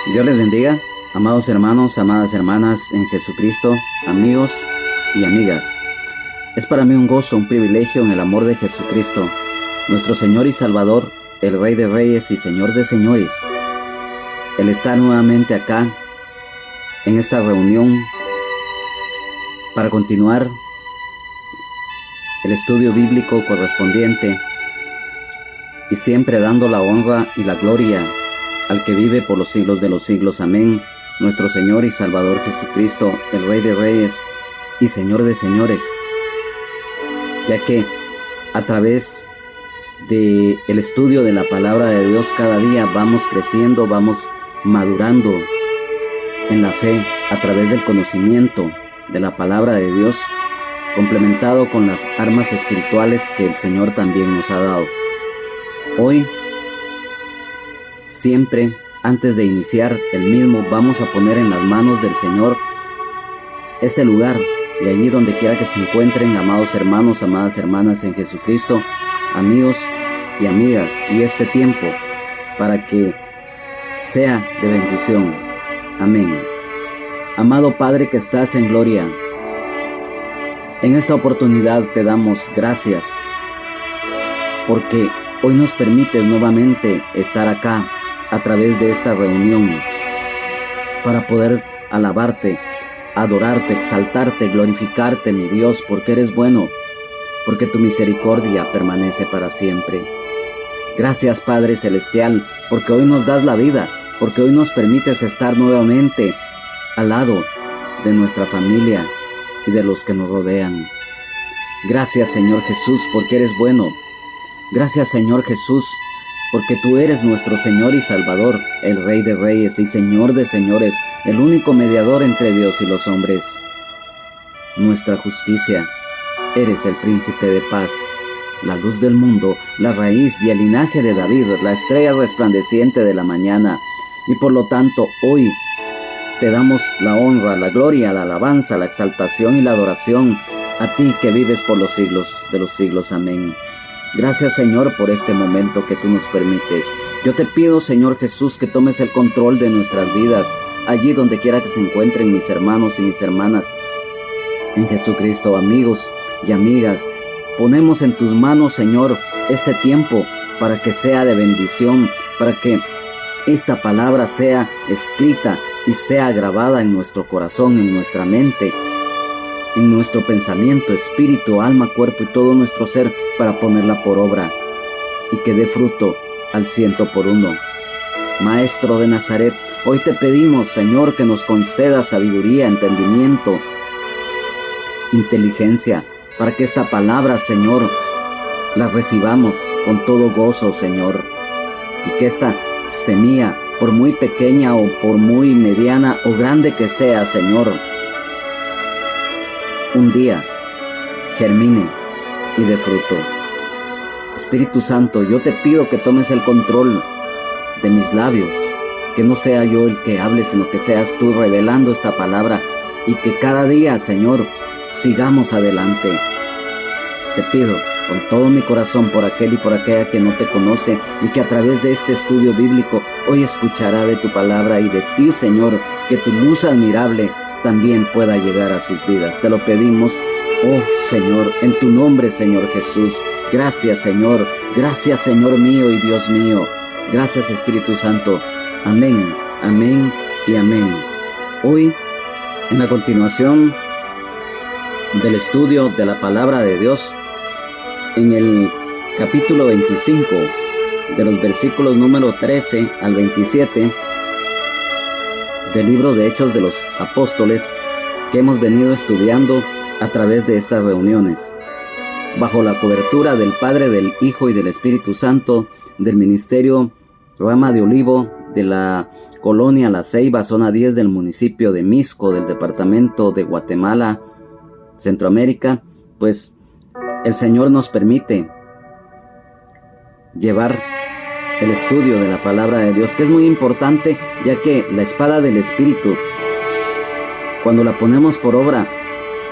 Dios les bendiga, amados hermanos, amadas hermanas en Jesucristo, amigos y amigas. Es para mí un gozo, un privilegio en el amor de Jesucristo, nuestro Señor y Salvador, el Rey de Reyes y Señor de Señores. Él está nuevamente acá, en esta reunión, para continuar el estudio bíblico correspondiente y siempre dando la honra y la gloria al que vive por los siglos de los siglos. Amén. Nuestro Señor y Salvador Jesucristo, el Rey de Reyes y Señor de Señores. Ya que a través del estudio de la palabra de Dios cada día vamos creciendo, vamos madurando en la fe a través del conocimiento de la palabra de Dios, complementado con las armas espirituales que el Señor también nos ha dado. Hoy, siempre antes de iniciar el mismo, vamos a poner en las manos del Señor este lugar, y allí donde quiera que se encuentren, amados hermanos, amadas hermanas en Jesucristo, amigos y amigas, y este tiempo para que sea de bendición. Amén. Amado Padre que estás en gloria, en esta oportunidad te damos gracias porque hoy nos permites nuevamente estar acá a través de esta reunión para poder alabarte, adorarte, exaltarte, glorificarte, mi Dios, porque eres bueno, porque tu misericordia permanece para siempre. Gracias, Padre Celestial, porque hoy nos das la vida, porque hoy nos permites estar nuevamente al lado de nuestra familia y de los que nos rodean. Gracias, Señor Jesús, porque eres bueno. Gracias, Señor Jesús, porque tú eres nuestro Señor y Salvador, el Rey de Reyes y Señor de Señores, el único mediador entre Dios y los hombres. Nuestra justicia, eres el príncipe de paz, la luz del mundo, la raíz y el linaje de David, la estrella resplandeciente de la mañana. Y por lo tanto, hoy te damos la honra, la gloria, la alabanza, la exaltación y la adoración a ti que vives por los siglos de los siglos. Amén. Gracias, Señor, por este momento que tú nos permites. Yo te pido, Señor Jesús, que tomes el control de nuestras vidas, allí donde quiera que se encuentren mis hermanos y mis hermanas en Jesucristo, amigos y amigas. Ponemos en tus manos, Señor, este tiempo para que sea de bendición, para que esta palabra sea escrita y sea grabada en nuestro corazón, en nuestra mente, en nuestro pensamiento, espíritu, alma, cuerpo y todo nuestro ser, para ponerla por obra y que dé fruto al 100%. Maestro de Nazaret, hoy te pedimos, Señor, que nos conceda sabiduría, entendimiento, inteligencia, para que esta palabra, Señor, la recibamos con todo gozo, Señor, y que esta semilla, por muy pequeña o por muy mediana o grande que sea, Señor, un día germine y dé fruto. Espíritu Santo, yo te pido que tomes el control de mis labios, que no sea yo el que hable, sino que seas tú revelando esta palabra, y que cada día, Señor, sigamos adelante. Te pido con todo mi corazón por aquel y por aquella que no te conoce y que a través de este estudio bíblico hoy escuchará de tu palabra y de ti, Señor, que tu luz admirable también pueda llegar a sus vidas. Te lo pedimos, oh Señor, en tu nombre, Señor Jesús. Gracias, Señor. Gracias, Señor mío y Dios mío. Gracias, Espíritu Santo. Amén, amén y amén. Hoy, en la continuación del estudio de la palabra de Dios, en el capítulo 25, de los versículos número 13 al 27, del libro de Hechos de los Apóstoles, que hemos venido estudiando a través de estas reuniones, bajo la cobertura del Padre, del Hijo y del Espíritu Santo, del Ministerio Rama de Olivo, de la colonia La Ceiba, zona 10 del municipio de Mixco, del departamento de Guatemala, Centroamérica. Pues el Señor nos permite llevar el estudio de la palabra de Dios, que es muy importante, ya que la espada del Espíritu, cuando la ponemos por obra,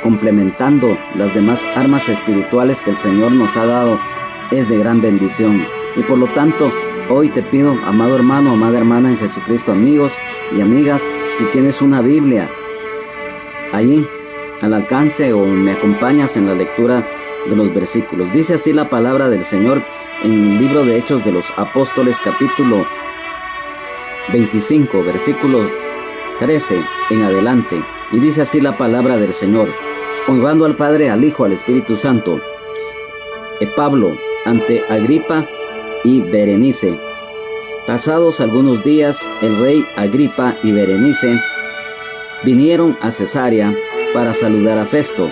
complementando las demás armas espirituales que el Señor nos ha dado, es de gran bendición. Y por lo tanto, Hoy te pido, amado hermano, amada hermana en Jesucristo, amigos y amigas, si tienes una Biblia ahí al alcance o me acompañas en la lectura de los versículos. Dice así la palabra del Señor en el libro de Hechos de los Apóstoles, capítulo 25, versículo 13 en adelante. Y dice así la palabra del Señor: honrando al Padre, al Hijo, al Espíritu Santo. Pablo ante Agripa y Berenice. Pasados algunos días, el rey Agripa y Berenice vinieron a Cesarea para saludar a Festo.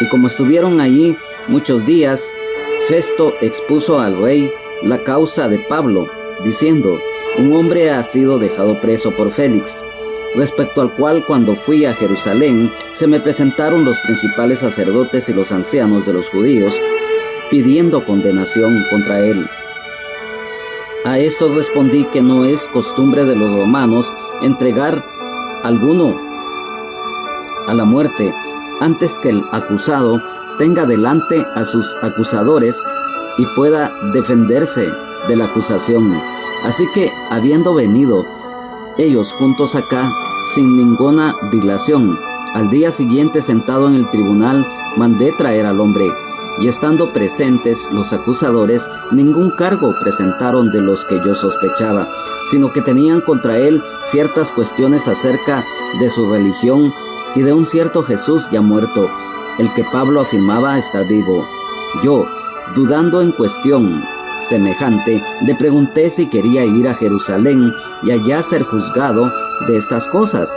Y como estuvieron allí muchos días, Festo expuso al rey la causa de Pablo, diciendo: un hombre ha sido dejado preso por Félix, respecto al cual cuando fui a Jerusalén se me presentaron los principales sacerdotes y los ancianos de los judíos, pidiendo condenación contra él. A estos respondí que no es costumbre de los romanos entregar alguno a la muerte antes que el acusado tenga delante a sus acusadores y pueda defenderse de la acusación. Así que, habiendo venido ellos juntos acá, sin ninguna dilación, al día siguiente, sentado en el tribunal, mandé traer al hombre. Y estando presentes los acusadores, ningún cargo presentaron de los que yo sospechaba, sino que tenían contra él ciertas cuestiones acerca de su religión y de un cierto Jesús ya muerto, el que Pablo afirmaba estar vivo. Yo, dudando en cuestión semejante, le pregunté si quería ir a Jerusalén y allá ser juzgado de estas cosas.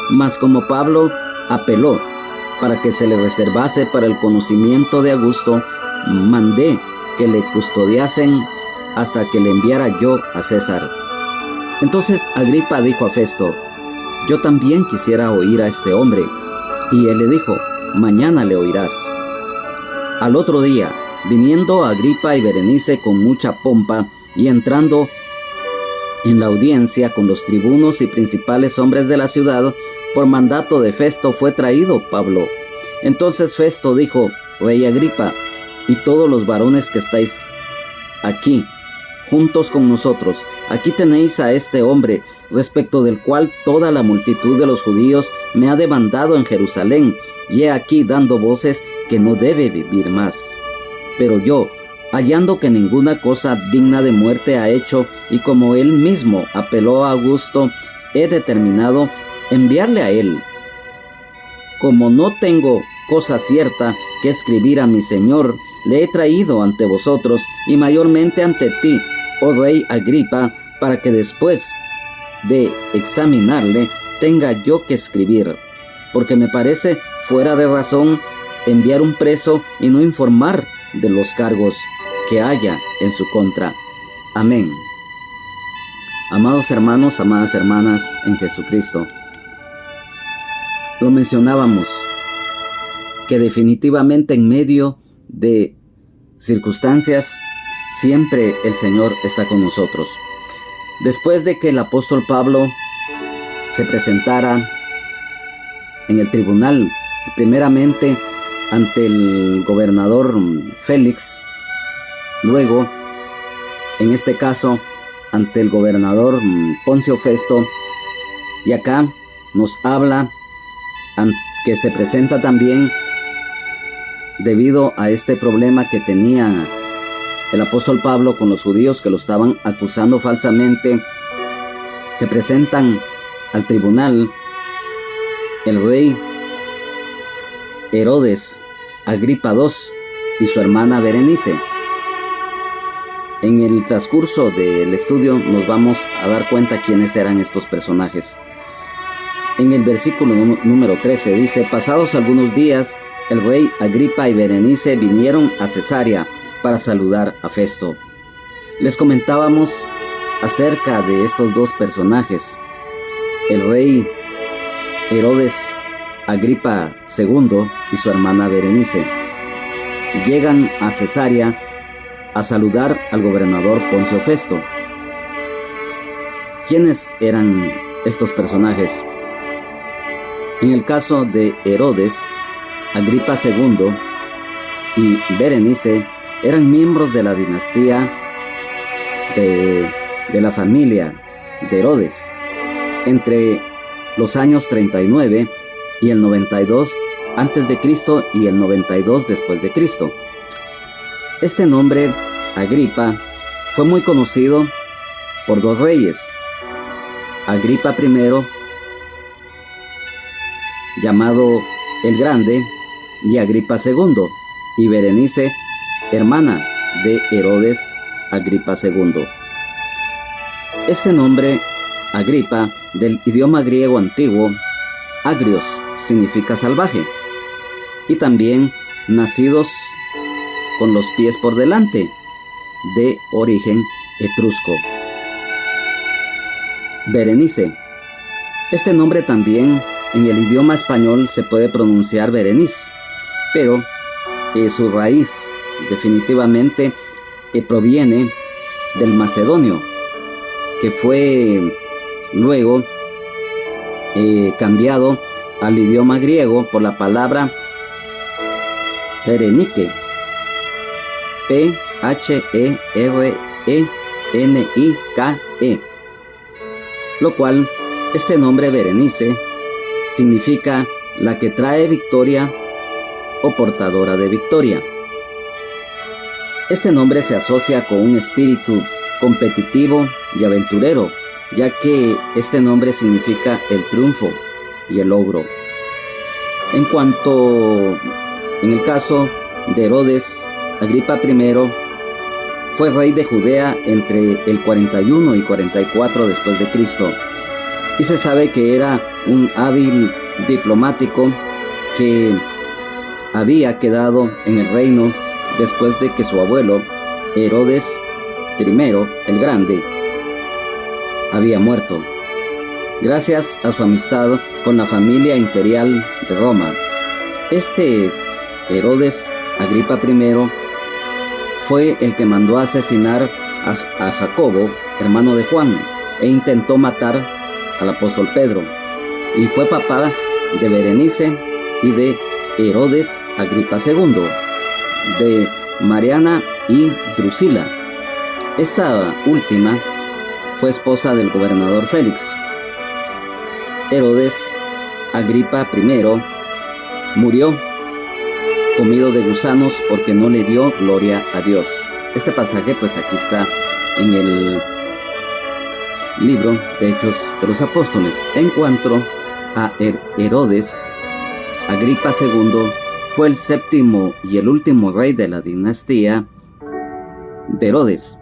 Mas como Pablo apeló para que se le reservase para el conocimiento de Augusto, mandé que le custodiasen hasta que le enviara yo a César. Entonces Agripa dijo a Festo: yo también quisiera oír a este hombre. Y él le dijo: mañana le oirás. Al otro día, viniendo Agripa y Berenice con mucha pompa y entrando en la audiencia con los tribunos y principales hombres de la ciudad, por mandato de Festo fue traído Pablo. Entonces Festo dijo: rey Agripa, y todos los varones que estáis aquí juntos con nosotros, aquí tenéis a este hombre, respecto del cual toda la multitud de los judíos me ha demandado en Jerusalén, y he aquí dando voces que no debe vivir más. Pero yo, hallando que ninguna cosa digna de muerte ha hecho, y como él mismo apeló a Augusto, he determinado enviarle a él. Como no tengo cosa cierta que escribir a mi señor, le he traído ante vosotros, y mayormente ante ti, oh rey Agripa, para que después de examinarle tenga yo que escribir, porque me parece fuera de razón enviar un preso y no informar de los cargos que haya en su contra. Amén. Amados hermanos, amadas hermanas en Jesucristo, lo mencionábamos, que definitivamente en medio de circunstancias siempre el Señor está con nosotros. Después de que el apóstol Pablo se presentara en el tribunal, primeramente ante el gobernador Félix, luego, en este caso, ante el gobernador Poncio Festo, y acá nos habla que se presenta también debido a este problema que tenía el apóstol Pablo con los judíos que lo estaban acusando falsamente. Se presentan al tribunal el rey Herodes Agripa II y su hermana Berenice. En el transcurso del estudio nos vamos a dar cuenta quiénes eran estos personajes. En el versículo número 13 dice: pasados algunos días, el rey Agripa y Berenice vinieron a Cesarea para saludar a Festo. Les comentábamos acerca de estos dos personajes. El rey Herodes Agripa II y su hermana Berenice llegan a Cesarea a saludar al gobernador Poncio Festo. ¿Quiénes eran estos personajes? En el caso de Herodes, Agripa II y Berenice eran miembros de la dinastía de la familia de Herodes entre los años 39 y el 92 antes de Cristo y el 92 después de Cristo. Este nombre, Agripa, fue muy conocido por dos reyes, Agripa I, llamado el Grande, y Agripa II, y Berenice, hermana de Herodes Agripa II. Este nombre, Agripa, del idioma griego antiguo, agrios, significa salvaje, y también nacidos con los pies por delante, de origen etrusco. Berenice. Este nombre también en el idioma español se puede pronunciar Berenice, pero su raíz definitivamente proviene del macedonio, que fue luego cambiado al idioma griego por la palabra Perenike, P-H-E-R-E-N-I-K-E, lo cual este nombre Berenice significa la que trae victoria o portadora de victoria. Este nombre se asocia con un espíritu competitivo y aventurero, ya que este nombre significa el triunfo y el logro. En el caso de Herodes Agripa I, fue rey de Judea entre el 41 y 44 después de Cristo, y se sabe que era un hábil diplomático que había quedado en el reino después de que su abuelo, Herodes I el Grande, había muerto, gracias a su amistad con la familia imperial de Roma. Este Herodes Agripa I fue el que mandó a asesinar a Jacobo, hermano de Juan, e intentó matar al apóstol Pedro, y fue papá de Berenice y de Herodes Agripa II, de Mariana y Drusila. Esta última fue esposa del gobernador Félix. Herodes Agripa I murió comido de gusanos porque no le dio gloria a Dios. Este pasaje pues aquí está en el libro de Hechos de los Apóstoles. En cuanto a Herodes Agripa II, fue el séptimo y el último rey de la dinastía de Herodes,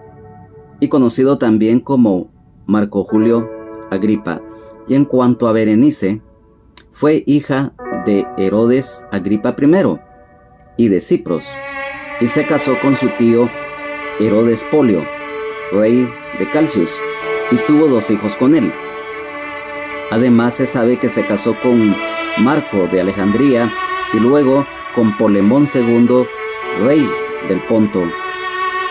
y conocido también como Marco Julio Agripa. Y en cuanto a Berenice, fue hija de Herodes Agripa I y de Cipros, y se casó con su tío Herodes Polio, rey de Calcius, y tuvo 2 hijos con él. Además se sabe que se casó con Marco de Alejandría y luego con Polemón II, rey del Ponto.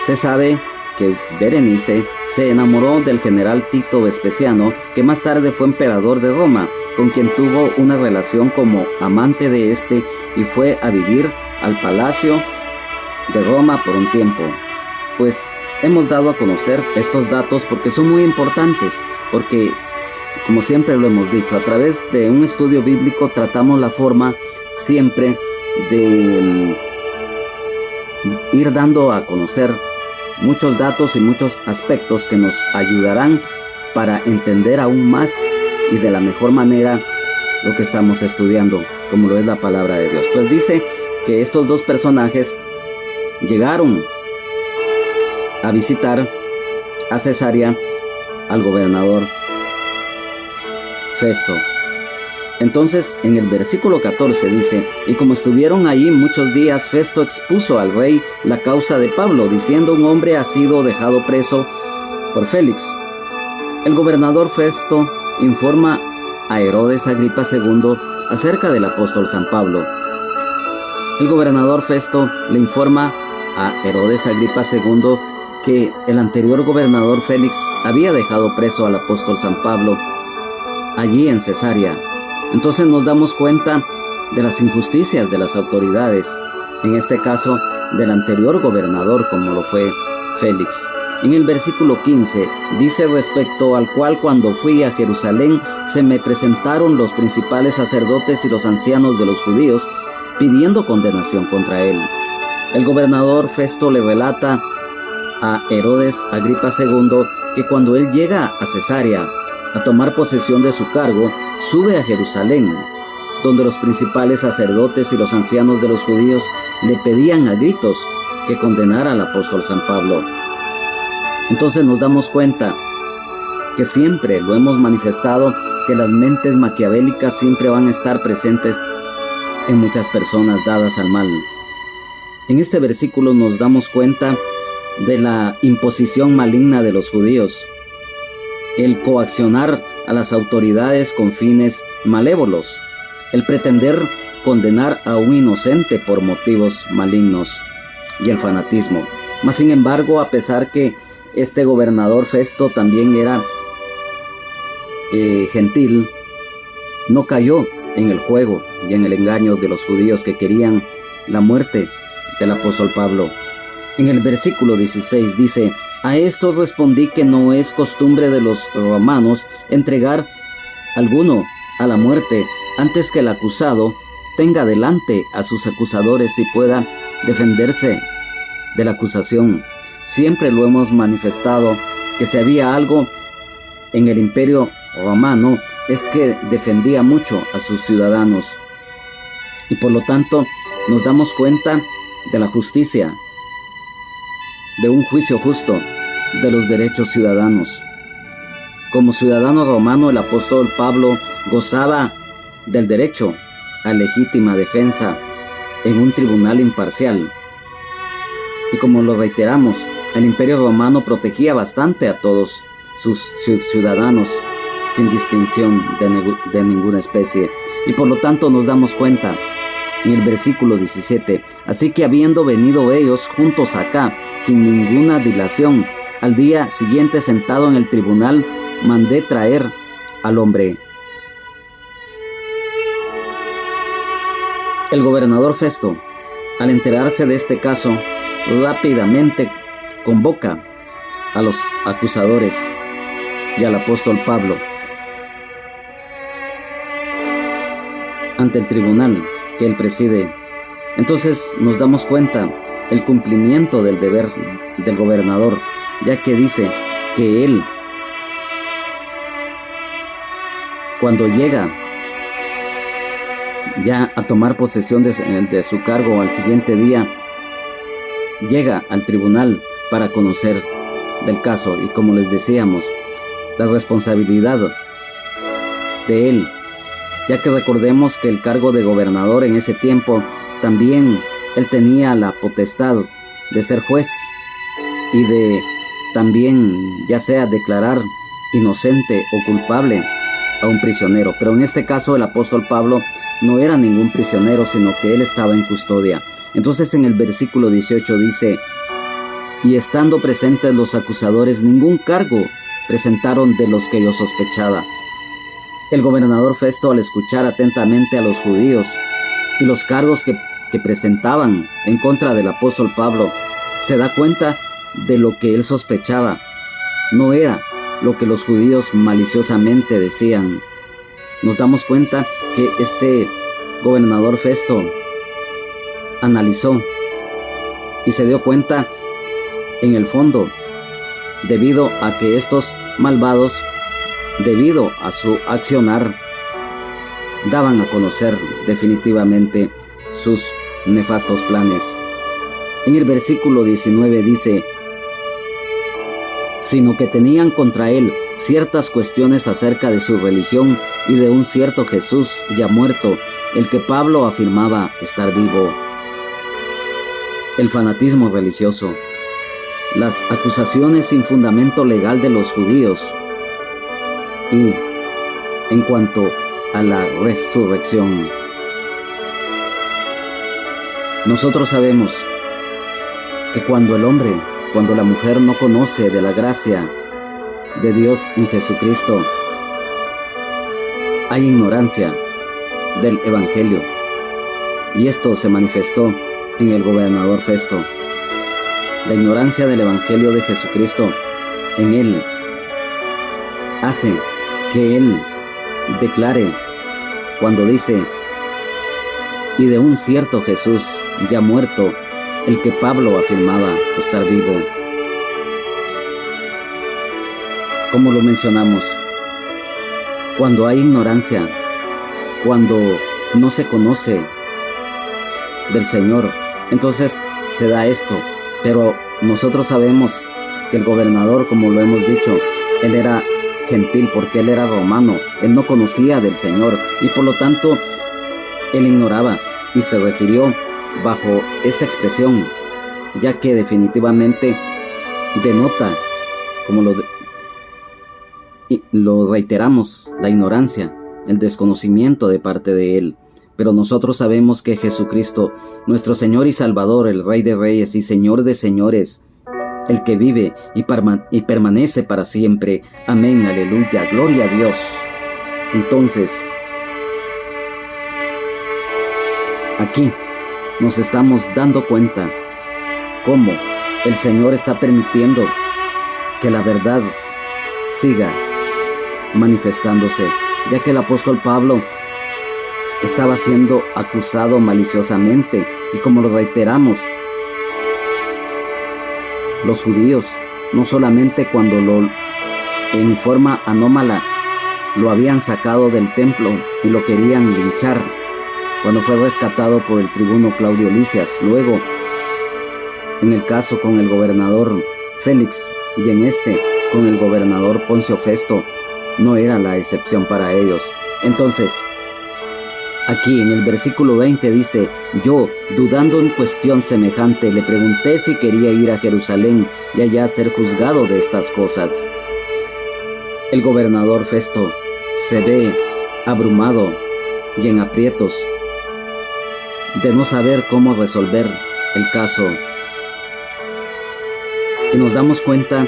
Se sabe que Berenice se enamoró del general Tito Vespasiano, que más tarde fue emperador de Roma, con quien tuvo una relación como amante de este, y fue a vivir al palacio de Roma por un tiempo. Pues hemos dado a conocer estos datos porque son muy importantes, porque como siempre lo hemos dicho, a través de un estudio bíblico tratamos la forma siempre de ir dando a conocer muchos datos y muchos aspectos que nos ayudarán para entender aún más y de la mejor manera lo que estamos estudiando, como lo es la palabra de Dios. Pues dice que estos 2 personajes llegaron a visitar a Cesarea al gobernador Festo. Entonces en el versículo 14 dice: y como estuvieron allí muchos días, Festo expuso al rey la causa de Pablo, diciendo: un hombre ha sido dejado preso por Félix. El gobernador Festo informa a Herodes Agripa II acerca del apóstol San Pablo. El gobernador Festo le informa a Herodes Agripa II que el anterior gobernador Félix había dejado preso al apóstol San Pablo allí en Cesarea. Entonces nos damos cuenta de las injusticias de las autoridades, en este caso del anterior gobernador como lo fue Félix. En el versículo 15 dice: respecto al cual cuando fui a Jerusalén se me presentaron los principales sacerdotes y los ancianos de los judíos pidiendo condenación contra él. El gobernador Festo le relata a Herodes Agripa II que cuando él llega a Cesarea a tomar posesión de su cargo, sube a Jerusalén, donde los principales sacerdotes y los ancianos de los judíos le pedían a gritos que condenara al apóstol San Pablo. Entonces nos damos cuenta que siempre lo hemos manifestado, que las mentes maquiavélicas siempre van a estar presentes en muchas personas dadas al mal. En este versículo nos damos cuenta de la imposición maligna de los judíos, el coaccionar a las autoridades con fines malévolos, el pretender condenar a un inocente por motivos malignos y el fanatismo. Mas sin embargo, a pesar que este gobernador Festo también era gentil, no cayó en el juego y en el engaño de los judíos que querían la muerte del apóstol Pablo. En el versículo 16 dice: a estos respondí que no es costumbre de los romanos entregar alguno a la muerte antes que el acusado tenga delante a sus acusadores y pueda defenderse de la acusación. Siempre lo hemos manifestado que si había algo en el imperio romano es que defendía mucho a sus ciudadanos, y por lo tanto nos damos cuenta de la justicia, de un juicio justo, de los derechos ciudadanos. Como ciudadano romano, el apóstol Pablo gozaba del derecho a legítima defensa en un tribunal imparcial. Y como lo reiteramos, el imperio romano protegía bastante a todos sus ciudadanos sin distinción de ninguna especie. Y por lo tanto nos damos cuenta en el versículo 17: así que habiendo venido ellos juntos acá sin ninguna dilación, al día siguiente sentado en el tribunal mandé traer al hombre. El gobernador Festo, al enterarse de este caso, rápidamente convoca a los acusadores y al apóstol Pablo ante el tribunal que él preside. Entonces nos damos cuenta el cumplimiento del deber del gobernador, ya que dice que él, cuando llega ya a tomar posesión de su cargo al siguiente día, llega al tribunal para conocer del caso. Y como les decíamos, la responsabilidad de él, ya que recordemos que el cargo de gobernador en ese tiempo también él tenía la potestad de ser juez y de también ya sea declarar inocente o culpable a un prisionero. Pero en este caso el apóstol Pablo no era ningún prisionero, sino que él estaba en custodia. Entonces en el versículo 18 dice: y estando presentes los acusadores, ningún cargo presentaron de los que yo sospechaba. El gobernador Festo, al escuchar atentamente a los judíos y los cargos que presentaban en contra del apóstol Pablo, se da cuenta de lo que él sospechaba. No era lo que los judíos maliciosamente decían. Nos damos cuenta que este gobernador Festo analizó y se dio cuenta en el fondo, debido a que estos malvados, debido a su accionar, daban a conocer definitivamente sus nefastos planes. En el versículo 19 dice: sino que tenían contra él ciertas cuestiones acerca de su religión y de un cierto Jesús ya muerto, el que Pablo afirmaba estar vivo. El fanatismo religioso, las acusaciones sin fundamento legal de los judíos, y en cuanto a la resurrección. Nosotros sabemos que cuando la mujer no conoce de la gracia de Dios en Jesucristo, hay ignorancia del Evangelio. Y esto se manifestó en el gobernador Festo. La ignorancia del Evangelio de Jesucristo en él hace que él declare cuando dice: y de un cierto Jesús ya muerto, el que Pablo afirmaba estar vivo. Como lo mencionamos, cuando hay ignorancia, cuando no se conoce del Señor, entonces se da esto. Pero nosotros sabemos que el gobernador, como lo hemos dicho, él era gentil porque él era romano, él no conocía del Señor y por lo tanto él ignoraba, y se refirió bajo esta expresión, ya que definitivamente denota, como lo reiteramos, la ignorancia, el desconocimiento de parte de él. Pero nosotros sabemos que Jesucristo, nuestro Señor y Salvador, el Rey de Reyes y Señor de Señores, el que vive y permanece para siempre. Amén, aleluya, gloria a Dios. Entonces, aquí nos estamos dando cuenta cómo el Señor está permitiendo que la verdad siga manifestándose, ya que el apóstol Pablo estaba siendo acusado maliciosamente, y como lo reiteramos, los judíos, no solamente cuando en forma anómala lo habían sacado del templo y lo querían linchar, cuando fue rescatado por el tribuno Claudio Lisias, luego en el caso con el gobernador Félix, y en con el gobernador Poncio Festo, no era la excepción para ellos. Entonces, aquí en el versículo 20 dice: yo, dudando en cuestión semejante, le pregunté si quería ir a Jerusalén y allá ser juzgado de estas cosas. El gobernador Festo se ve abrumado y en aprietos de no saber cómo resolver el caso. Y nos damos cuenta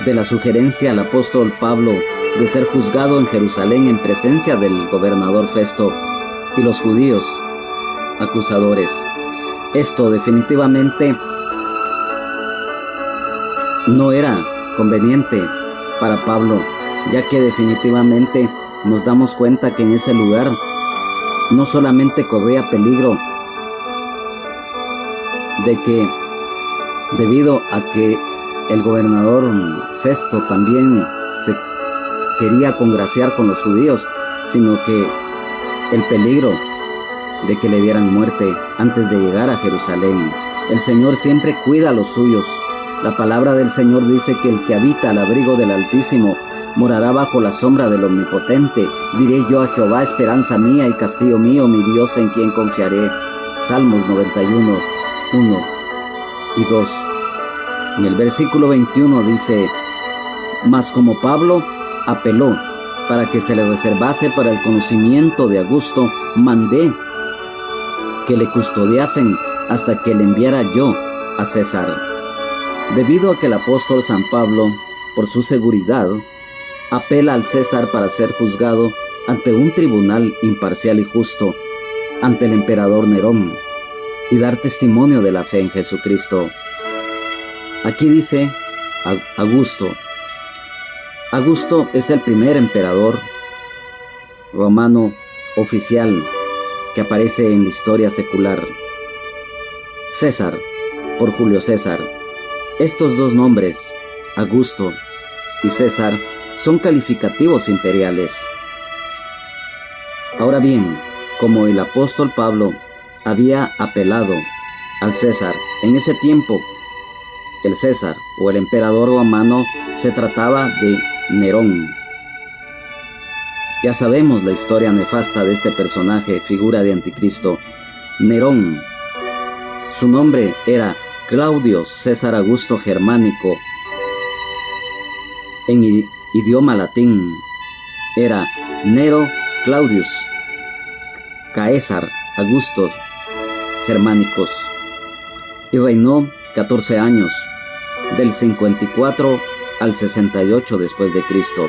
de la sugerencia al apóstol Pablo de ser juzgado en Jerusalén en presencia del gobernador Festo y los judíos acusadores. Esto definitivamente no era conveniente para Pablo, ya que definitivamente nos damos cuenta que en ese lugar no solamente corría peligro de que, debido a que el gobernador Festo también se quería congraciar con los judíos, sino que el peligro de que le dieran muerte antes de llegar a Jerusalén. El Señor siempre cuida a los suyos. La palabra del Señor dice que el que habita al abrigo del Altísimo morará bajo la sombra del Omnipotente. Diré yo a Jehová, esperanza mía y castillo mío, mi Dios en quien confiaré. Salmos 91, 1 y 2. En el versículo 21 dice: mas como Pablo apeló para que se le reservase para el conocimiento de Augusto, mandé que le custodiasen hasta que le enviara yo a César. Debido a que el apóstol San Pablo, por su seguridad, apela al César para ser juzgado ante un tribunal imparcial y justo, ante el emperador Nerón, y dar testimonio de la fe en Jesucristo. Aquí dice Augusto. Augusto es el primer emperador romano oficial que aparece en la historia secular. César, por Julio César. Estos dos nombres, Augusto y César, son calificativos imperiales. Ahora bien, como el apóstol Pablo había apelado al César, en ese tiempo el César o el emperador romano se trataba de Nerón. Ya sabemos la historia nefasta de este personaje, figura de Anticristo, Nerón. Su nombre era Claudio César Augusto Germánico. En idioma latín era Nero Claudius Caesar Augustus Germánicos, y reinó 14 años, del 54 al 68 después de Cristo.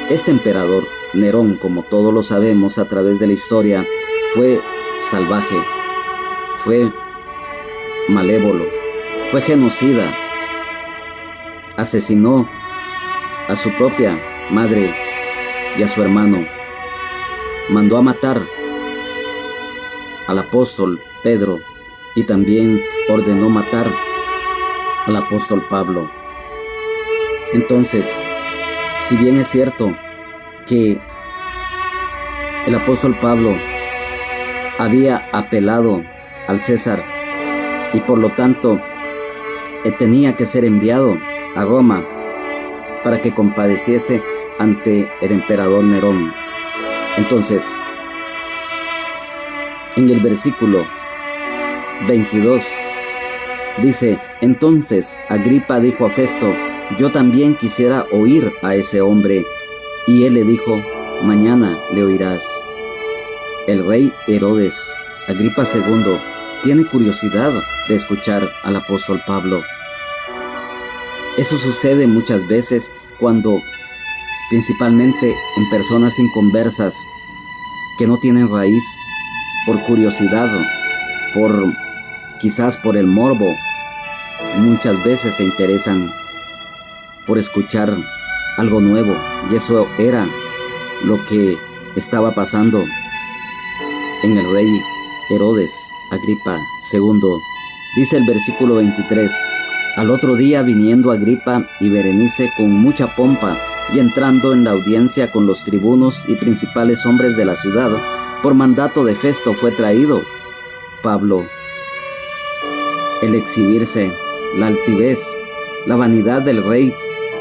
Este emperador, Nerón, como todos lo sabemos a través de la historia, fue salvaje, fue malévolo, fue genocida, asesinó a su propia madre y a su hermano, mandó a matar al apóstol Pedro y también ordenó matar al apóstol Pablo. Entonces, si bien es cierto que el apóstol Pablo había apelado al César y por lo tanto tenía que ser enviado a Roma para que compadeciese ante el emperador Nerón. Entonces, en el versículo 22 dice: entonces Agripa dijo a Festo: yo también quisiera oír a ese hombre. Y él le dijo: mañana le oirás. El rey Herodes Agripa II tiene curiosidad de escuchar al apóstol Pablo. Eso sucede muchas veces cuando, principalmente en personas inconversas que no tienen raíz, por curiosidad, quizás por el morbo, muchas veces se interesan por escuchar algo nuevo, y eso era lo que estaba pasando en el rey Herodes Agripa II. Dice el versículo 23: al otro día, viniendo Agripa y Berenice con mucha pompa y entrando en la audiencia con los tribunos y principales hombres de la ciudad, por mandato de Festo fue traído Pablo. El exhibirse, la altivez, la vanidad del rey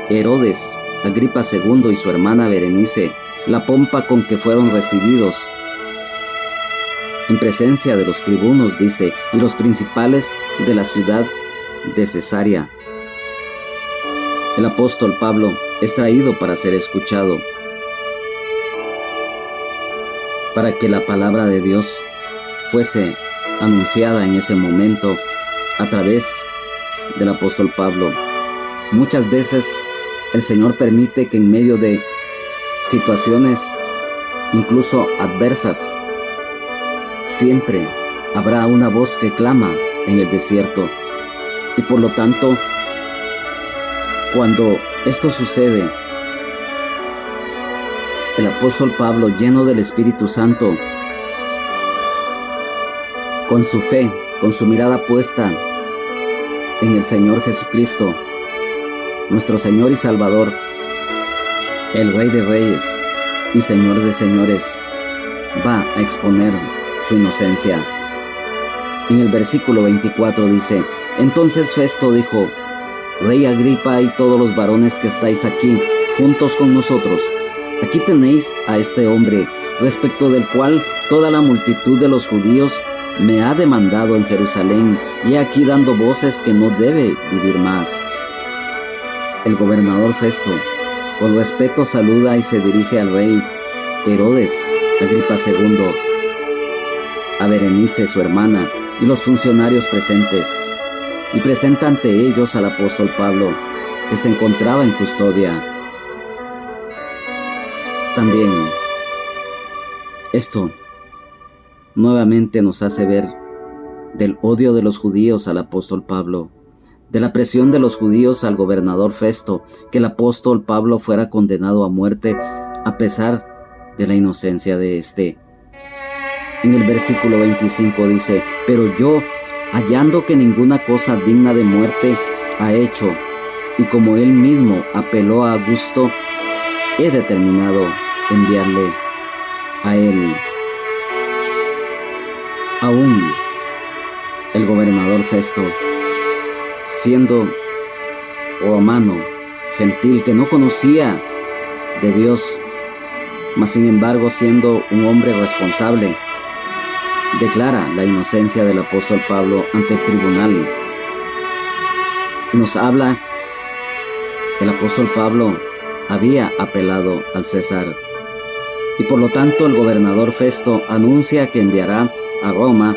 Herodes Agripa II y su hermana Berenice, la pompa con que fueron recibidos en presencia de los tribunos, dice, y los principales de la ciudad de Cesarea. El apóstol Pablo es traído para ser escuchado, para que la palabra de Dios fuese anunciada en ese momento a través del apóstol Pablo. Muchas veces el Señor permite que en medio de situaciones incluso adversas, siempre habrá una voz que clama en el desierto. Y por lo tanto, cuando esto sucede, el apóstol Pablo, lleno del Espíritu Santo, con su fe, con su mirada puesta en el Señor Jesucristo, nuestro Señor y Salvador, el Rey de Reyes y Señor de Señores, va a exponer su inocencia. En el versículo 24 dice: entonces Festo dijo: Rey Agripa y todos los varones que estáis aquí juntos con nosotros, aquí tenéis a este hombre, respecto del cual toda la multitud de los judíos me ha demandado en Jerusalén, y aquí dando voces que no debe vivir más. El gobernador Festo, con respeto, saluda y se dirige al rey Herodes Agripa II, a Berenice, su hermana, y los funcionarios presentes, y presenta ante ellos al apóstol Pablo, que se encontraba en custodia. También esto nuevamente nos hace ver del odio de los judíos al apóstol Pablo, de la presión de los judíos al gobernador Festo, que el apóstol Pablo fuera condenado a muerte a pesar de la inocencia de éste. En el versículo 25 dice: pero yo, hallando que ninguna cosa digna de muerte ha hecho, y como él mismo apeló a Augusto, he determinado enviarle a él. Aún el gobernador Festo, siendo romano, gentil, que no conocía de Dios, mas sin embargo siendo un hombre responsable, declara la inocencia del apóstol Pablo ante el tribunal. Y nos habla, el apóstol Pablo había apelado al César, y por lo tanto el gobernador Festo anuncia que enviará a Roma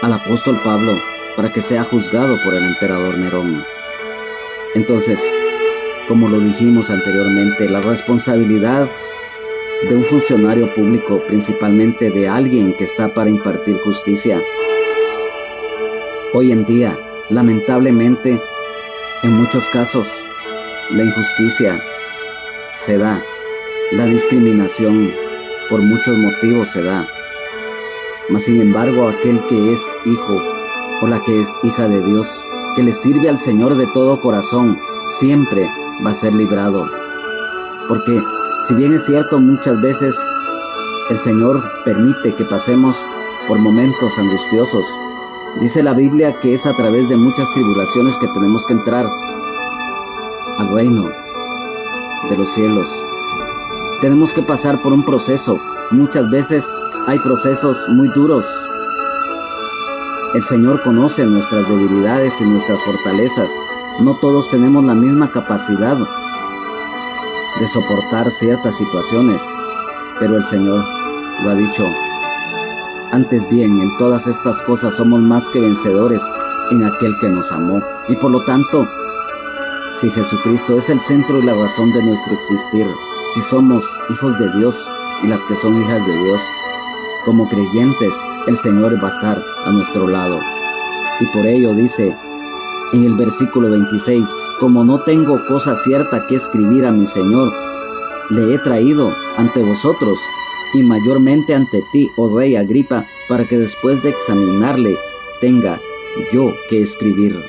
al apóstol Pablo para que sea juzgado por el emperador Nerón. Entonces, como lo dijimos anteriormente, la responsabilidad de un funcionario público, principalmente de alguien que está para impartir justicia, Hoy en día, lamentablemente, en muchos casos, la injusticia se da, la discriminación por muchos motivos se da. Mas sin embargo, aquel que es hijo o la que es hija de Dios, que le sirve al Señor de todo corazón, siempre va a ser librado. Porque si bien es cierto, muchas veces el Señor permite que pasemos por momentos angustiosos, dice la Biblia que es a través de muchas tribulaciones que tenemos que entrar al reino de los cielos. Tenemos que pasar por un proceso. Muchas veces hay procesos muy duros. El Señor conoce nuestras debilidades y nuestras fortalezas. No todos tenemos la misma capacidad de soportar ciertas situaciones, pero el Señor lo ha dicho. Antes bien, en todas estas cosas somos más que vencedores en aquel que nos amó. Y por lo tanto, si Jesucristo es el centro y la razón de nuestro existir, si somos hijos de Dios y las que son hijas de Dios, como creyentes, el Señor va a estar a nuestro lado. Y por ello dice en el versículo 26, como no tengo cosa cierta que escribir a mi Señor, le he traído ante vosotros y mayormente ante ti, oh rey Agripa, para que después de examinarle tenga yo que escribir.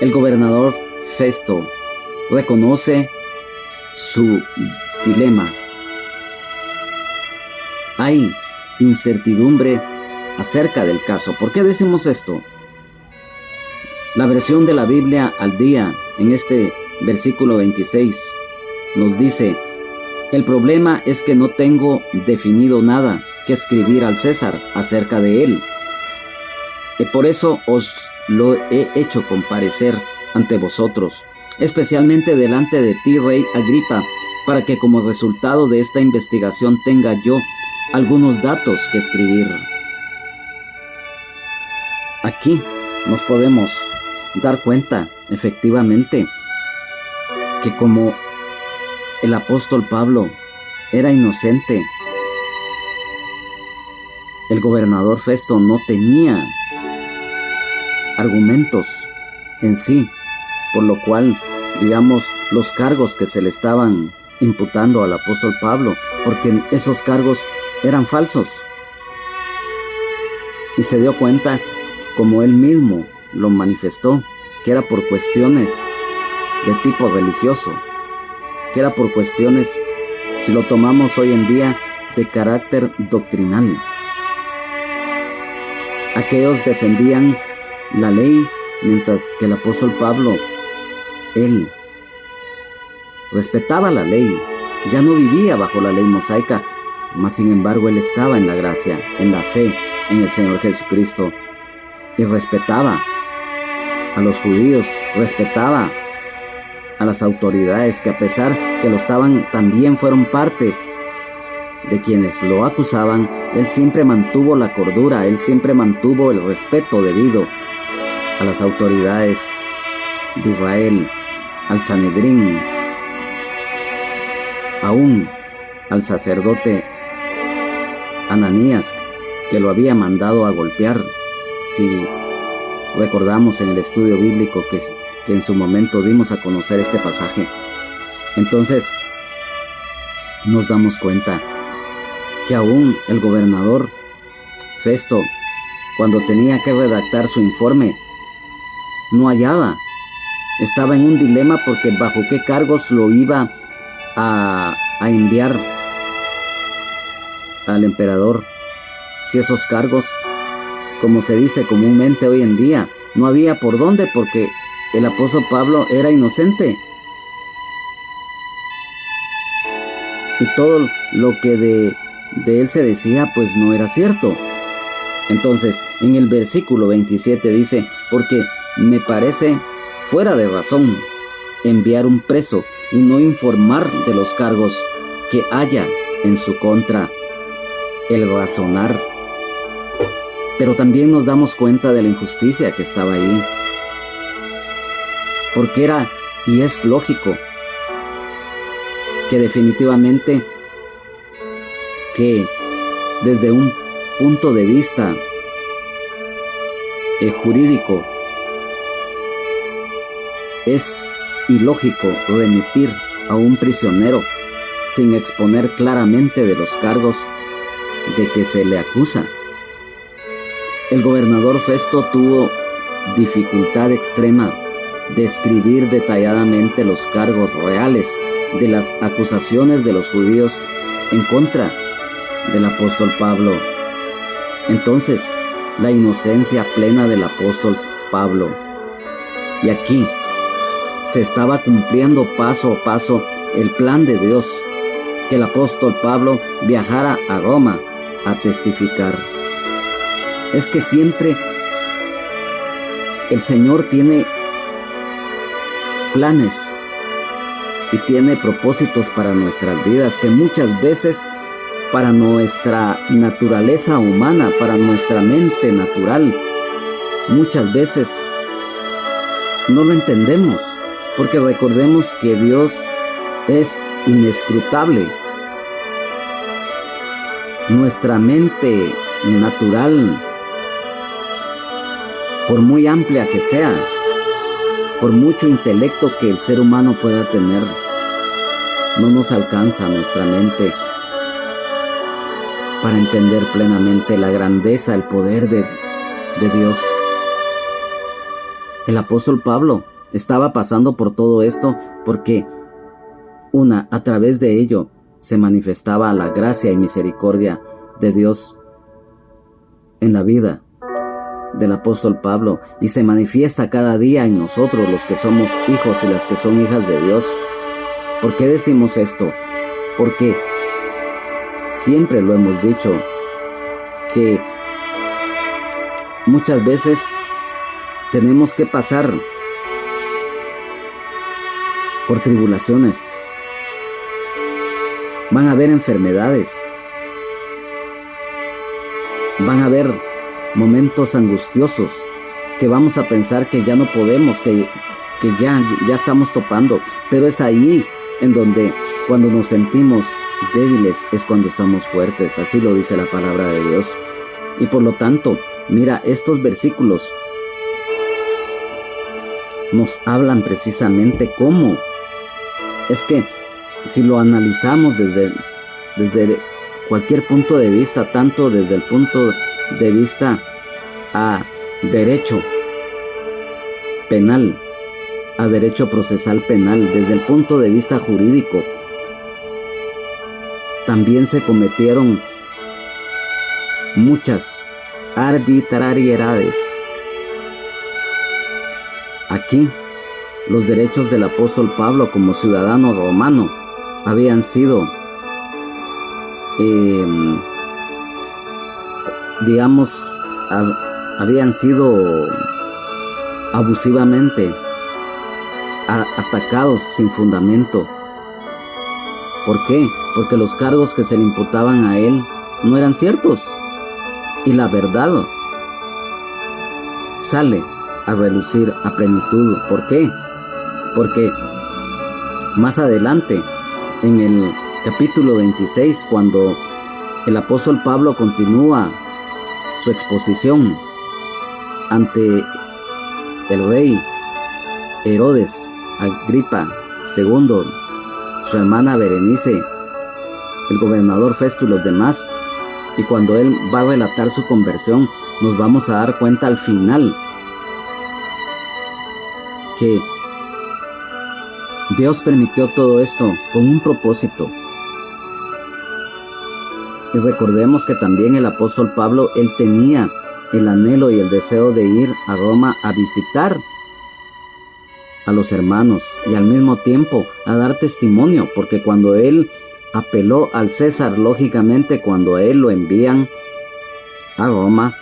El gobernador Festo reconoce su dilema. Hay incertidumbre acerca del caso. ¿Por qué decimos esto? La versión de la Biblia al día, en este versículo 26, nos dice: el problema es que no tengo definido nada que escribir al César acerca de él. Y por eso os lo he hecho comparecer ante vosotros, especialmente delante de ti, rey Agripa, para que como resultado de esta investigación tenga yo algunos datos que escribir. Aquí nos podemos dar cuenta, efectivamente, que como el apóstol Pablo era inocente, el gobernador Festo no tenía argumentos en sí, por lo cual, digamos, los cargos que se le estaban imputando al apóstol Pablo, porque esos cargos eran falsos. Y se dio cuenta, como él mismo lo manifestó, que era por cuestiones de tipo religioso, que era por cuestiones, si lo tomamos hoy en día, de carácter doctrinal. Aquellos defendían la ley, mientras que el apóstol Pablo, él respetaba la ley, ya no vivía bajo la ley mosaica, mas sin embargo él estaba en la gracia, en la fe, en el Señor Jesucristo, y respetaba a los judíos, respetaba a las autoridades que, a pesar que lo estaban, también fueron parte de quienes lo acusaban. Él siempre mantuvo la cordura, él siempre mantuvo el respeto debido a las autoridades de Israel, al Sanedrín, aún al sacerdote Ananías, que lo había mandado a golpear. Si recordamos en el estudio bíblico que en su momento dimos a conocer este pasaje, entonces nos damos cuenta que aún el gobernador Festo, cuando tenía que redactar su informe, no hallaba. Estaba en un dilema porque bajo qué cargos lo iba a enviar al emperador. Si esos cargos, como se dice comúnmente hoy en día, no había por dónde, porque el apóstol Pablo era inocente. Y todo lo que de él se decía, pues no era cierto. Entonces, en el versículo 27 dice: porque me parece fuera de razón enviar un preso y no informar de los cargos que haya en su contra. El razonar. Pero también nos damos cuenta de la injusticia que estaba ahí, porque era y es lógico que definitivamente que desde un punto de vista jurídico. Es ilógico remitir a un prisionero sin exponer claramente de los cargos de que se le acusa. El gobernador Festo tuvo dificultad extrema de escribir detalladamente los cargos reales de las acusaciones de los judíos en contra del apóstol Pablo. Entonces, la inocencia plena del apóstol Pablo. Y aquí se estaba cumpliendo paso a paso el plan de Dios, que el apóstol Pablo viajara a Roma a testificar. Es que siempre el Señor tiene planes y tiene propósitos para nuestras vidas que muchas veces para nuestra naturaleza humana, para nuestra mente natural, muchas veces no lo entendemos, porque recordemos que Dios es inescrutable. Nuestra mente natural, por muy amplia que sea, por mucho intelecto que el ser humano pueda tener, no nos alcanza nuestra mente para entender plenamente la grandeza, el poder de Dios. El apóstol Pablo estaba pasando por todo esto porque a través de ello se manifestaba la gracia y misericordia de Dios en la vida del apóstol Pablo, y se manifiesta cada día en nosotros, los que somos hijos y las que son hijas de Dios. ¿Por qué decimos esto? Porque siempre lo hemos dicho, que muchas veces tenemos que pasar por tribulaciones. Van a haber enfermedades. Van a haber momentos angustiosos que vamos a pensar que ya no podemos, que ya estamos topando. Pero es ahí en donde cuando nos sentimos débiles es cuando estamos fuertes. Así lo dice la palabra de Dios. Y por lo tanto, mira, estos versículos nos hablan precisamente cómo. Es que si lo analizamos desde cualquier punto de vista, tanto desde el punto de vista a derecho penal, a derecho procesal penal, desde el punto de vista jurídico, también se cometieron muchas arbitrariedades. Aquí, los derechos del apóstol Pablo como ciudadano romano habían sido, habían sido abusivamente atacados sin fundamento. ¿Por qué? Porque los cargos que se le imputaban a él no eran ciertos. Y la verdad sale a relucir a plenitud. ¿Por qué? Porque más adelante, en el capítulo 26, cuando el apóstol Pablo continúa su exposición ante el rey Herodes Agripa II, su hermana Berenice, el gobernador Festo y los demás, y cuando él va a relatar su conversión, nos vamos a dar cuenta al final que Dios permitió todo esto con un propósito. Y recordemos que también el apóstol Pablo, él tenía el anhelo y el deseo de ir a Roma a visitar a los hermanos y al mismo tiempo a dar testimonio, porque cuando él apeló al César, lógicamente cuando a él lo envían a Roma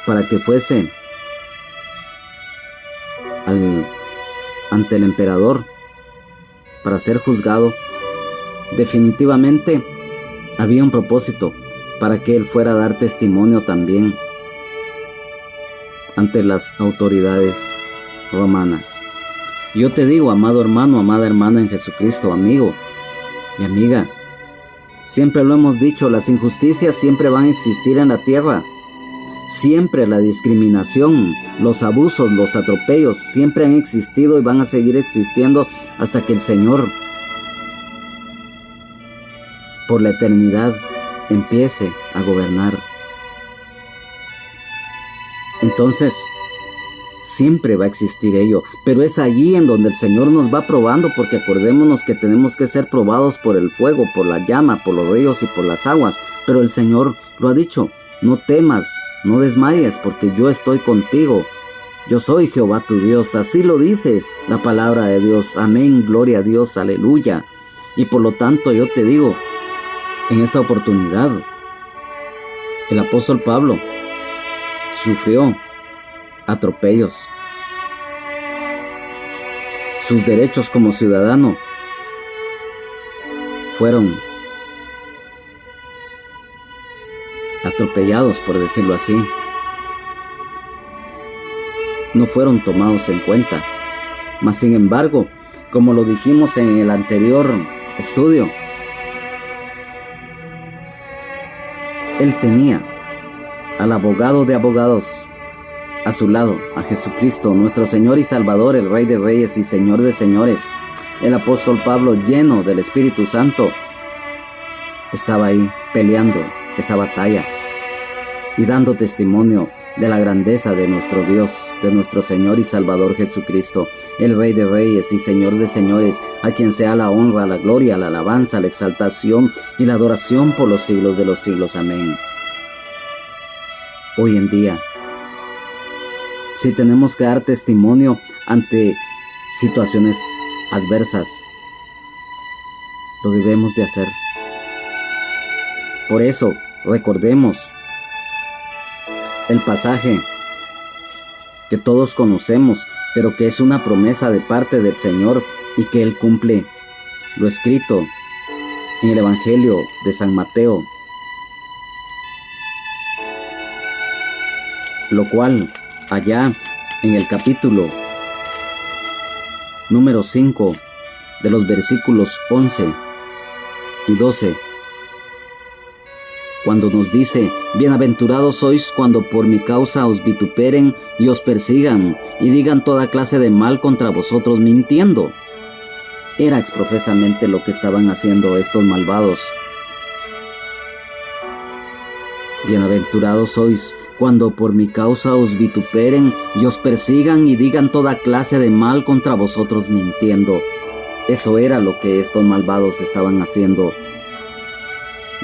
para que fuese ante el emperador para ser juzgado, definitivamente había un propósito para que él fuera a dar testimonio también ante las autoridades romanas. Yo te digo, amado hermano, amada hermana en Jesucristo, amigo y amiga, siempre lo hemos dicho, las injusticias siempre van a existir en la tierra. Siempre la discriminación, los abusos, los atropellos siempre han existido y van a seguir existiendo hasta que el Señor, por la eternidad, empiece a gobernar. Entonces, siempre va a existir ello, pero es allí en donde el Señor nos va probando, porque acordémonos que tenemos que ser probados por el fuego, por la llama, por los ríos y por las aguas. Pero el Señor lo ha dicho: no temas, no desmayes, porque yo estoy contigo. Yo soy Jehová tu Dios. Así lo dice la palabra de Dios. Amén, gloria a Dios, aleluya. Y por lo tanto yo te digo, en esta oportunidad, el apóstol Pablo sufrió atropellos. Sus derechos como ciudadano fueron atropellados, por decirlo así. No fueron tomados en cuenta. Mas sin embargo, como lo dijimos en el anterior estudio, él tenía al abogado de abogados a su lado, a Jesucristo, nuestro Señor y Salvador, el Rey de Reyes y Señor de Señores. El apóstol Pablo, lleno del Espíritu Santo, estaba ahí peleando esa batalla y dando testimonio de la grandeza de nuestro Dios, de nuestro Señor y Salvador Jesucristo, el Rey de Reyes y Señor de Señores, a quien sea la honra, la gloria, la alabanza, la exaltación y la adoración por los siglos de los siglos. Amén. Hoy en día, si tenemos que dar testimonio ante situaciones adversas, lo debemos de hacer. Por eso, recordemos el pasaje que todos conocemos, pero que es una promesa de parte del Señor y que Él cumple. Lo escrito en el Evangelio de San Mateo, lo cual allá en el capítulo número 5 de los versículos 11 y 12, cuando nos dice: bienaventurados sois cuando por mi causa os vituperen y os persigan y digan toda clase de mal contra vosotros mintiendo. Era exprofesamente lo que estaban haciendo estos malvados. Bienaventurados sois cuando por mi causa os vituperen y os persigan y digan toda clase de mal contra vosotros mintiendo. Eso era lo que estos malvados estaban haciendo.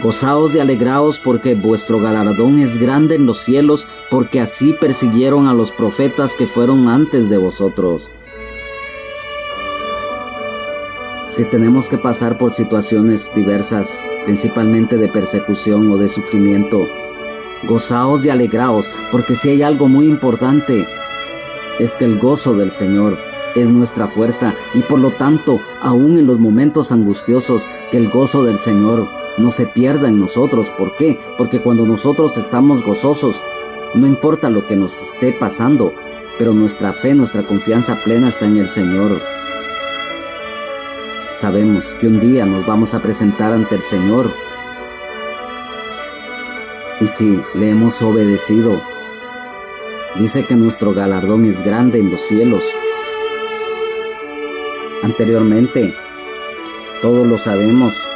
Gozaos y alegraos, porque vuestro galardón es grande en los cielos, porque así persiguieron a los profetas que fueron antes de vosotros. Si tenemos que pasar por situaciones diversas, principalmente de persecución o de sufrimiento, gozaos y alegraos, porque si hay algo muy importante, es que el gozo del Señor es nuestra fuerza, y por lo tanto, aún en los momentos angustiosos, que el gozo del Señor no se pierda en nosotros. ¿Por qué? Porque cuando nosotros estamos gozosos, no importa lo que nos esté pasando, pero nuestra fe, nuestra confianza plena está en el Señor. Sabemos que un día nos vamos a presentar ante el Señor, y si le hemos obedecido, dice que nuestro galardón es grande en los cielos. Anteriormente, todos lo sabemos,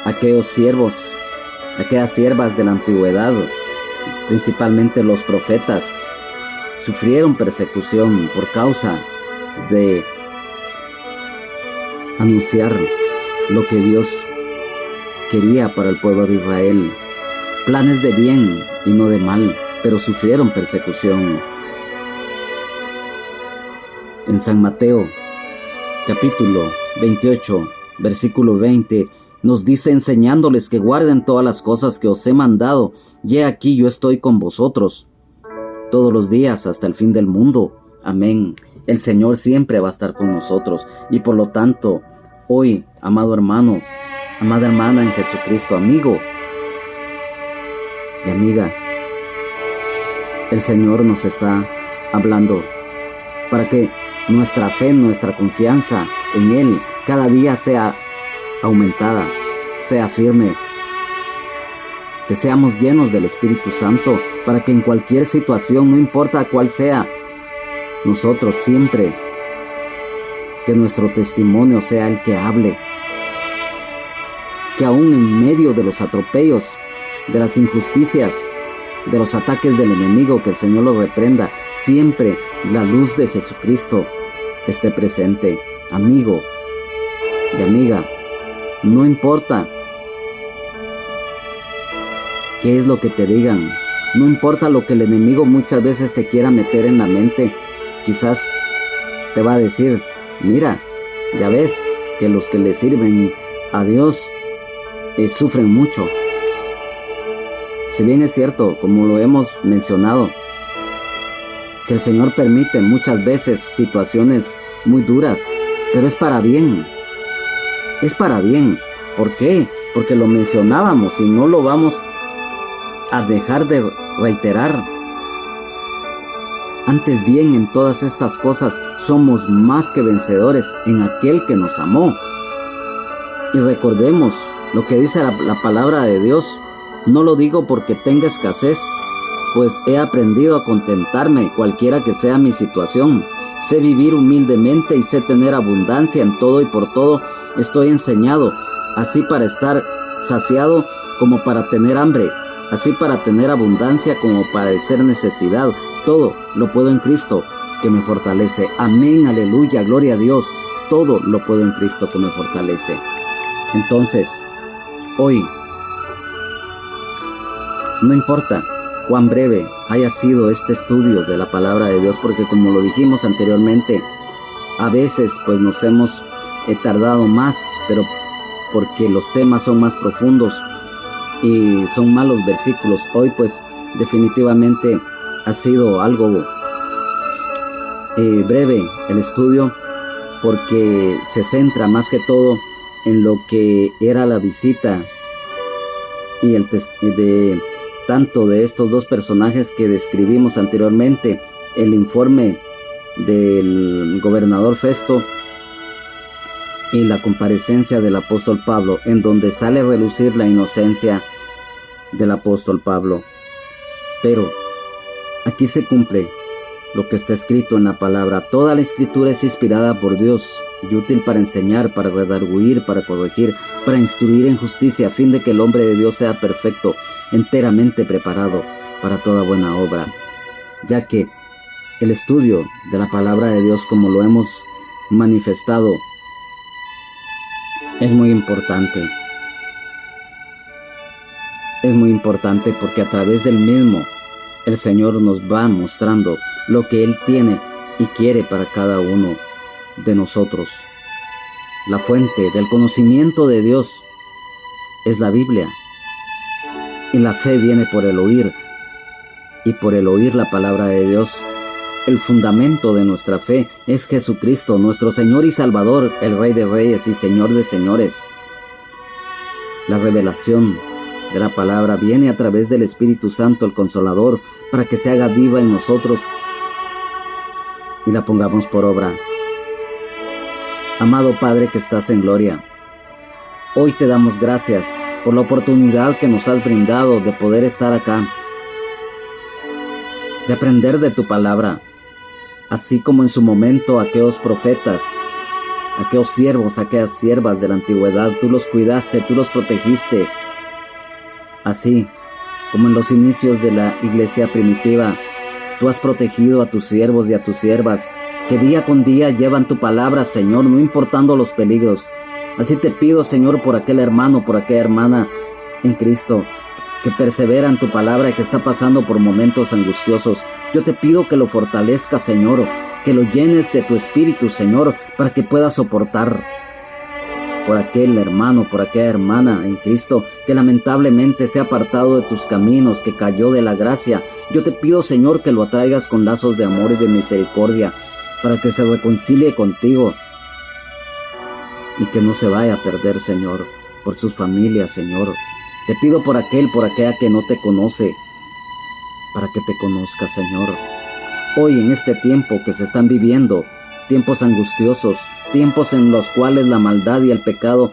aquellos siervos, aquellas siervas de la antigüedad, principalmente los profetas, sufrieron persecución por causa de anunciar lo que Dios quería para el pueblo de Israel. Planes de bien y no de mal, pero sufrieron persecución. En San Mateo, capítulo 28, versículo 20, nos dice: enseñándoles que guarden todas las cosas que os he mandado, y he aquí yo estoy con vosotros todos los días hasta el fin del mundo. Amén. El Señor siempre va a estar con nosotros, y por lo tanto, hoy, amado hermano, amada hermana en Jesucristo, amigo y amiga, el Señor nos está hablando para que nuestra fe, nuestra confianza en Él cada día sea aumentada, sea firme, que seamos llenos del Espíritu Santo para que en cualquier situación, no importa cuál sea, nosotros siempre, que nuestro testimonio sea el que hable, que aún en medio de los atropellos, de las injusticias, de los ataques del enemigo, que el Señor los reprenda, siempre la luz de Jesucristo esté presente. Amigo y amiga, no importa qué es lo que te digan, no importa lo que el enemigo muchas veces te quiera meter en la mente, quizás te va a decir, mira, ya ves que los que le sirven a Dios sufren mucho. Si bien es cierto, como lo hemos mencionado, que el Señor permite muchas veces situaciones muy duras, pero es para bien. Es para bien. ¿Por qué? Porque lo mencionábamos y no lo vamos a dejar de reiterar. Antes bien, en todas estas cosas somos más que vencedores en aquel que nos amó. Y recordemos lo que dice la palabra de Dios. No lo digo porque tenga escasez, pues he aprendido a contentarme cualquiera que sea mi situación. Sé vivir humildemente y sé tener abundancia en todo y por todo estoy enseñado, así para estar saciado como para tener hambre, así para tener abundancia como padecer necesidad. Todo lo puedo en Cristo que me fortalece. Amén, aleluya, gloria a Dios. Todo lo puedo en Cristo que me fortalece. Entonces, hoy, no importa cuán breve haya sido este estudio de la palabra de Dios, porque como lo dijimos anteriormente, a veces pues nos hemos tardado más, pero porque los temas son más profundos y son malos versículos. Hoy pues definitivamente ha sido algo breve el estudio, porque se centra más que todo en lo que era la visita y el de tanto de estos dos personajes que describimos anteriormente, el informe del gobernador Festo y la comparecencia del apóstol Pablo, en donde sale a relucir la inocencia del apóstol Pablo. Pero aquí se cumple lo que está escrito en la palabra. Toda la escritura es inspirada por Dios y útil para enseñar, para redarguir, para corregir, para instruir en justicia, a fin de que el hombre de Dios sea perfecto, enteramente preparado para toda buena obra. Ya que el estudio de la palabra de Dios, como lo hemos manifestado, es muy importante. Es muy importante porque a través del mismo el Señor nos va mostrando lo que Él tiene y quiere para cada uno de nosotros. La fuente del conocimiento de Dios es la Biblia. Y la fe viene por el oír, y por el oír la palabra de Dios. El fundamento de nuestra fe es Jesucristo, nuestro Señor y Salvador, el Rey de Reyes y Señor de Señores. La revelación de la palabra viene a través del Espíritu Santo, el Consolador, para que se haga viva en nosotros y la pongamos por obra. Amado Padre que estás en gloria, hoy te damos gracias por la oportunidad que nos has brindado de poder estar acá, de aprender de tu palabra, así como en su momento aquellos profetas, aquellos siervos, aquellas siervas de la antigüedad, tú los cuidaste, tú los protegiste, así como en los inicios de la iglesia primitiva, tú has protegido a tus siervos y a tus siervas, que día con día llevan tu palabra, Señor, no importando los peligros. Así te pido, Señor, por aquel hermano, por aquella hermana en Cristo, que persevera en tu palabra y que está pasando por momentos angustiosos. Yo te pido que lo fortalezcas, Señor, que lo llenes de tu espíritu, Señor, para que pueda soportar. Por aquel hermano, por aquella hermana en Cristo, que lamentablemente se ha apartado de tus caminos, que cayó de la gracia. Yo te pido, Señor, que lo atraigas con lazos de amor y de misericordia, para que se reconcilie contigo y que no se vaya a perder, Señor, por sus familias, Señor. Te pido por aquel, por aquella que no te conoce, para que te conozca, Señor. Hoy en este tiempo que se están viviendo, tiempos angustiosos, tiempos en los cuales la maldad y el pecado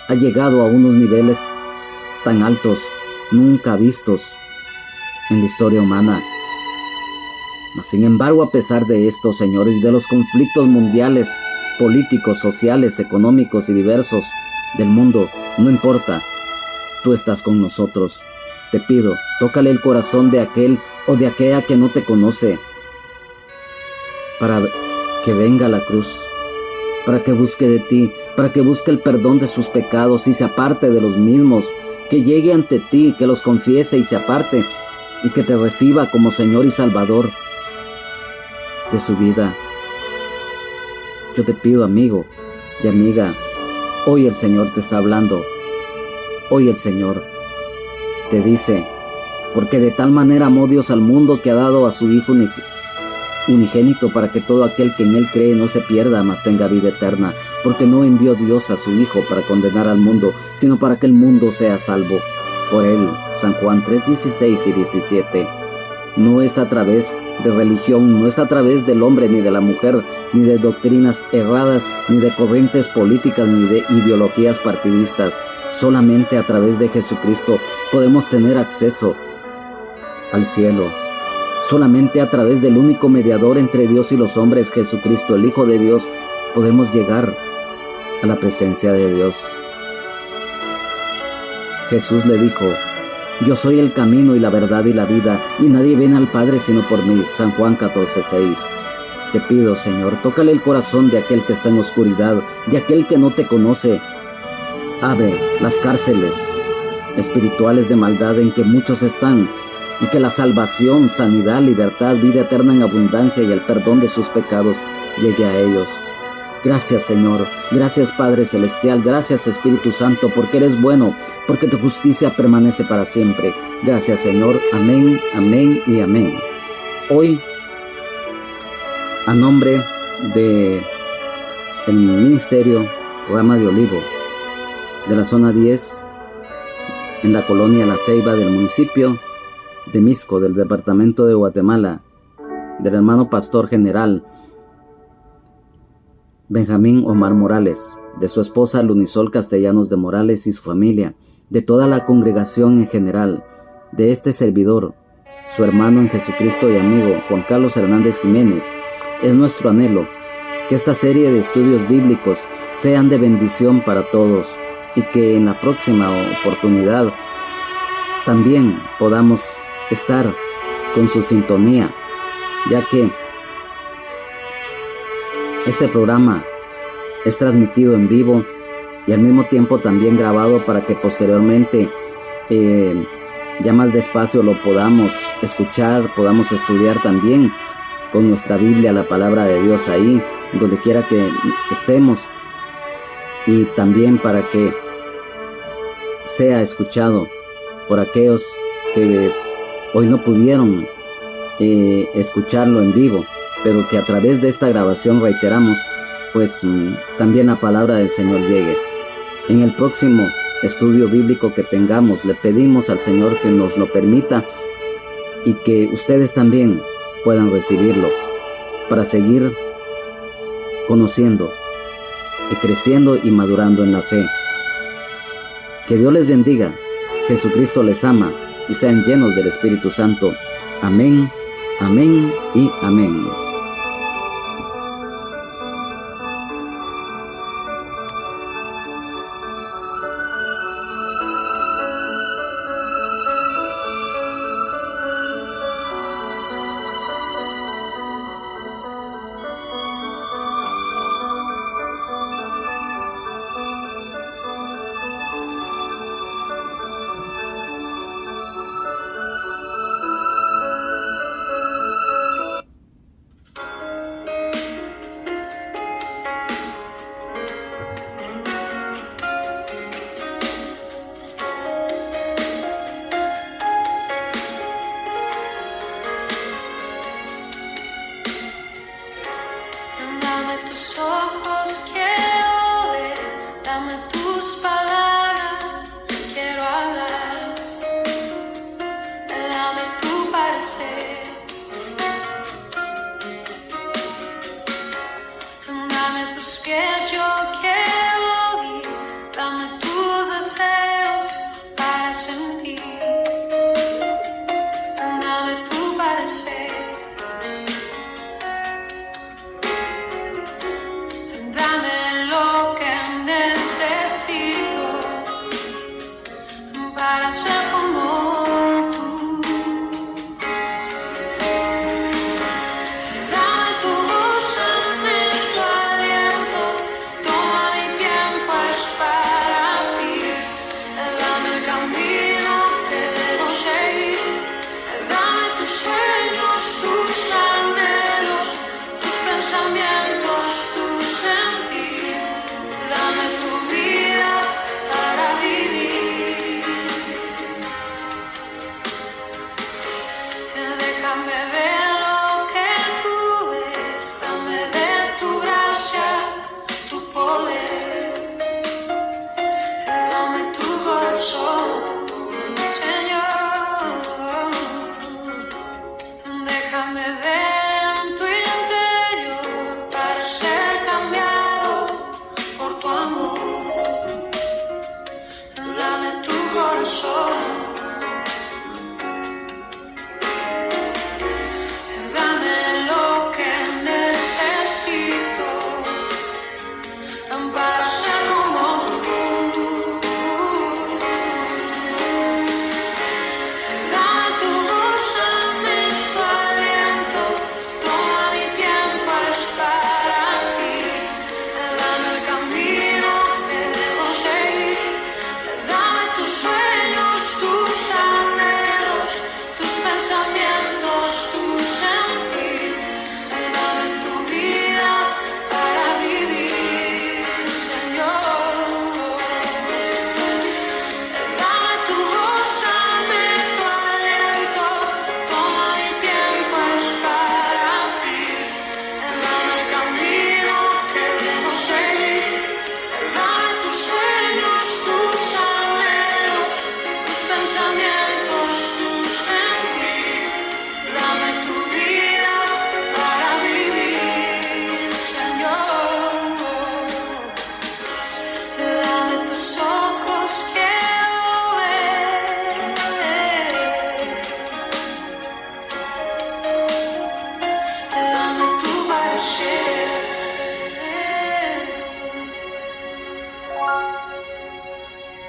ha llegado a unos niveles tan altos, nunca vistos en la historia humana. Mas, sin embargo, a pesar de esto, Señor, y de los conflictos mundiales, políticos, sociales, económicos y diversos del mundo, no importa, tú estás con nosotros. Te pido, tócale el corazón de aquel o de aquella que no te conoce, para que venga a la cruz, para que busque de ti, para que busque el perdón de sus pecados y se aparte de los mismos, que llegue ante ti, que los confiese y se aparte, y que te reciba como Señor y Salvador de su vida. Yo te pido, amigo y amiga, hoy el Señor te está hablando. Hoy el Señor te dice, porque de tal manera amó Dios al mundo que ha dado a su Hijo unigénito para que todo aquel que en Él cree no se pierda, mas tenga vida eterna. Porque no envió Dios a su Hijo para condenar al mundo, sino para que el mundo sea salvo por Él. San Juan 3:16 y 17. No es a través de religión, no es a través del hombre ni de la mujer, ni de doctrinas erradas, ni de corrientes políticas, ni de ideologías partidistas. Solamente a través de Jesucristo podemos tener acceso al cielo. Solamente a través del único mediador entre Dios y los hombres, Jesucristo, el Hijo de Dios, podemos llegar a la presencia de Dios. Jesús le dijo, yo soy el camino y la verdad y la vida, y nadie viene al Padre sino por mí. San Juan 14:6. Te pido, Señor, tócale el corazón de aquel que está en oscuridad, de aquel que no te conoce. Abre las cárceles espirituales de maldad en que muchos están, y que la salvación, sanidad, libertad, vida eterna en abundancia y el perdón de sus pecados llegue a ellos. Gracias, Señor. Gracias, Padre Celestial. Gracias, Espíritu Santo, porque eres bueno, porque tu justicia permanece para siempre. Gracias, Señor. Amén, amén y amén. Hoy, a nombre de el Ministerio Rama de Olivo de la zona 10, en la colonia La Ceiba del municipio de Mixco, del departamento de Guatemala, del hermano pastor general Benjamín Omar Morales, de su esposa Lunisol Castellanos de Morales y su familia, de toda la congregación en general, de este servidor, su hermano en Jesucristo y amigo Juan Carlos Hernández Jiménez. Es nuestro anhelo que esta serie de estudios bíblicos sean de bendición para todos y que en la próxima oportunidad también podamos estar con su sintonía, ya que este programa es transmitido en vivo y al mismo tiempo también grabado para que posteriormente ya más despacio lo podamos escuchar, podamos estudiar también con nuestra Biblia, la palabra de Dios ahí, donde quiera que estemos, y también para que sea escuchado por aquellos que hoy no pudieron escucharlo en vivo, pero que a través de esta grabación, reiteramos, pues también la palabra del Señor llegue. En el próximo estudio bíblico que tengamos, le pedimos al Señor que nos lo permita y que ustedes también puedan recibirlo para seguir conociendo y creciendo y madurando en la fe. Que Dios les bendiga, Jesucristo les ama y sean llenos del Espíritu Santo. Amén, amén y amén. Dame tus ojos, quiero ver, dame tus palabras, quiero hablar, dame tu parecer, dame tus pies, yo quiero ir, dame tus deseos para sentir. pasó.